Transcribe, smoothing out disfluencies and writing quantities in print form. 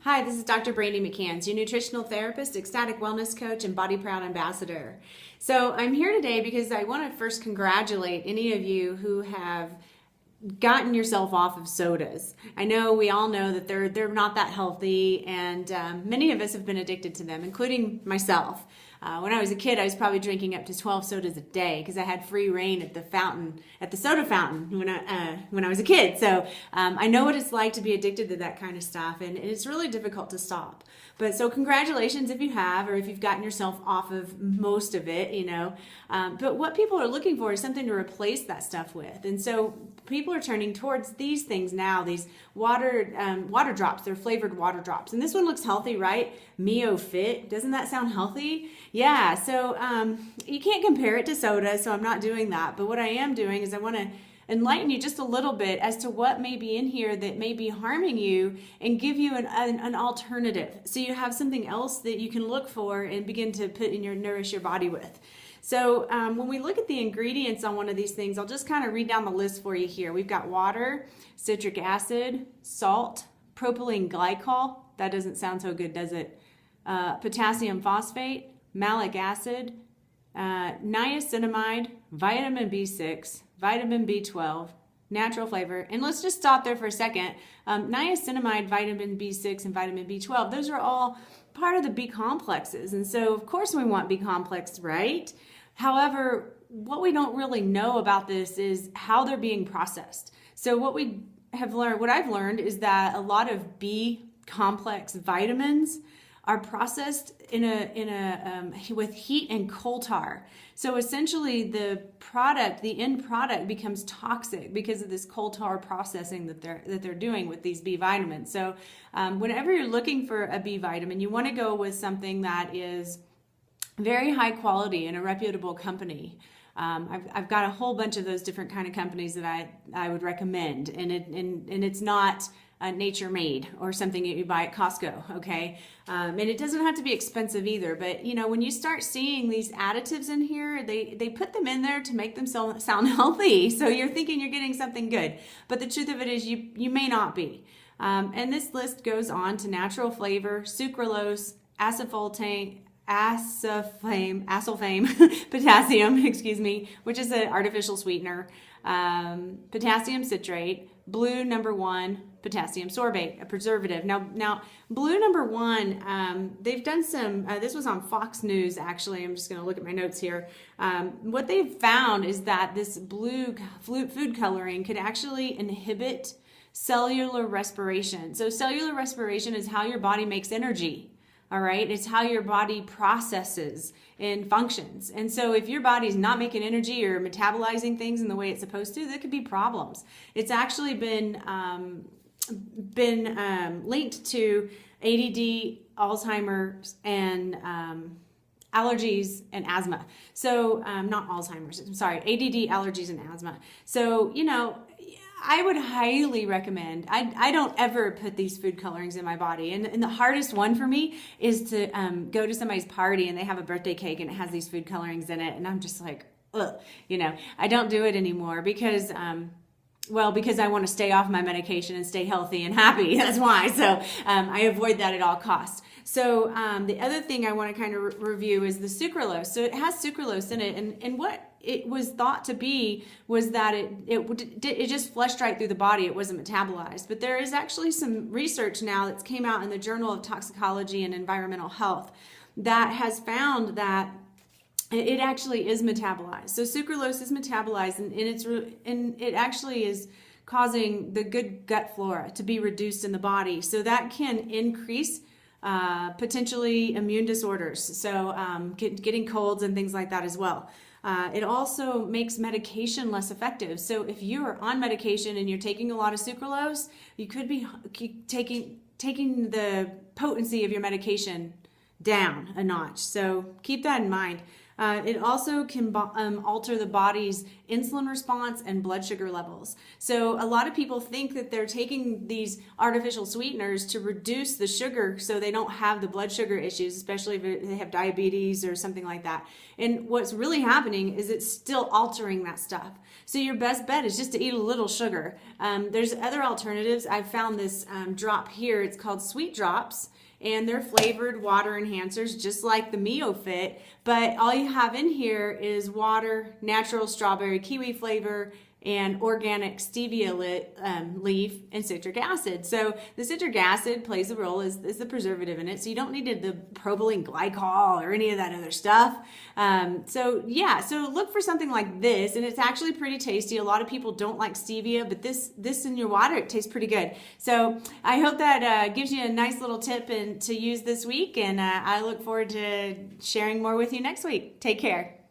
Hi, this is Dr. Brandy McCanns, your nutritional therapist, ecstatic wellness coach, and Body Proud ambassador. So I'm here today because I want to first congratulate any of you who have gotten yourself off of sodas. I know we all know that they're not that healthy, and many of us have been addicted to them, including myself. When I was a kid, I was probably drinking up to 12 sodas a day because I had free reign at the soda fountain when I was a kid. So I know what it's like to be addicted to that kind of stuff, and it's really difficult to stop. But so congratulations if you have, or if you've gotten yourself off of most of it, But what people are looking for is something to replace that stuff with, and so people are turning towards these things now. These water drops. They're flavored water drops, and this one looks healthy, right? Mio Fit. Doesn't that sound healthy? Yeah, so you can't compare it to soda, so I'm not doing that. But what I am doing is I want to enlighten you just a little bit as to what may be in here that may be harming you and give you an alternative. So you have something else that you can look for and begin to nourish your body with. So when we look at the ingredients on one of these things, I'll just kind of read down the list for you here. We've got water, citric acid, salt, propylene glycol. That doesn't sound so good, does it? Potassium phosphate, malic acid, niacinamide, vitamin B6, vitamin B12, natural flavor. And let's just stop there for a second. Niacinamide, vitamin B6, and vitamin B12, those are all part of the B complexes. And so, of course, we want B complex, right? However, what we don't really know about this is how they're being processed. So what I've learned is that a lot of B complex vitamins are processed with heat and coal tar. So essentially the end product becomes toxic because of this coal tar processing that they're doing with these B vitamins. So whenever you're looking for a B vitamin, you want to go with something that is very high quality and a reputable company. I've got a whole bunch of those different kind of companies that I would recommend, and it's not nature made or something that you buy at Costco, okay? And it doesn't have to be expensive either, but when you start seeing these additives in here, they put them in there to make them sound healthy. So you're thinking you're getting something good, but the truth of it is you may not be. And this list goes on to natural flavor, sucralose, asaflame, potassium, which is an artificial sweetener, potassium citrate, blue number 1, potassium sorbate, a preservative. Now blue number 1, they've done some, this was on Fox News actually, I'm just going to look at my notes here. What they've found is that this blue food coloring could actually inhibit cellular respiration. So cellular respiration is how your body makes energy. All right, it's how your body processes and functions. And so if your body's not making energy or metabolizing things in the way it's supposed to, there could be problems. It's actually been linked to ADD, Alzheimer's, and allergies and asthma. So not Alzheimer's, I'm sorry, ADD, allergies, and asthma. So, I would highly recommend, I don't ever put these food colorings in my body. And the hardest one for me is to go to somebody's party and they have a birthday cake and it has these food colorings in it. And I'm just like, ugh, I don't do it anymore because I want to stay off my medication and stay healthy and happy. That's why. So I avoid that at all costs. So the other thing I want to kind of review is the sucralose. So it has sucralose in it, and what it was thought to be was that it just flushed right through the body. It wasn't metabolized. But there is actually some research now that's came out in the Journal of Toxicology and Environmental Health that has found that it actually is metabolized. So sucralose is metabolized, and it actually is causing the good gut flora to be reduced in the body. So that can increase potentially immune disorders. So getting colds and things like that as well. It also makes medication less effective. So if you are on medication and you're taking a lot of sucralose, you could be taking the potency of your medication down a notch. So keep that in mind. It also can alter the body's insulin response and blood sugar levels. So a lot of people think that they're taking these artificial sweeteners to reduce the sugar so they don't have the blood sugar issues, especially if they have diabetes or something like that. And what's really happening is it's still altering that stuff. So your best bet is just to eat a little sugar. There's other alternatives. I've found this drop here. It's called Sweet Drops. And they're flavored water enhancers, just like the MioFit, but all you have in here is water, natural strawberry kiwi flavor, and organic stevia leaf and citric acid. So the citric acid plays a role as the preservative in it, so you don't need the propylene glycol or any of that other stuff. So look for something like this, and it's actually pretty tasty. A lot of people don't like stevia, but this in your water, it tastes pretty good. So I hope that gives you a nice little tip to use this week, and I look forward to sharing more with you next week. Take care.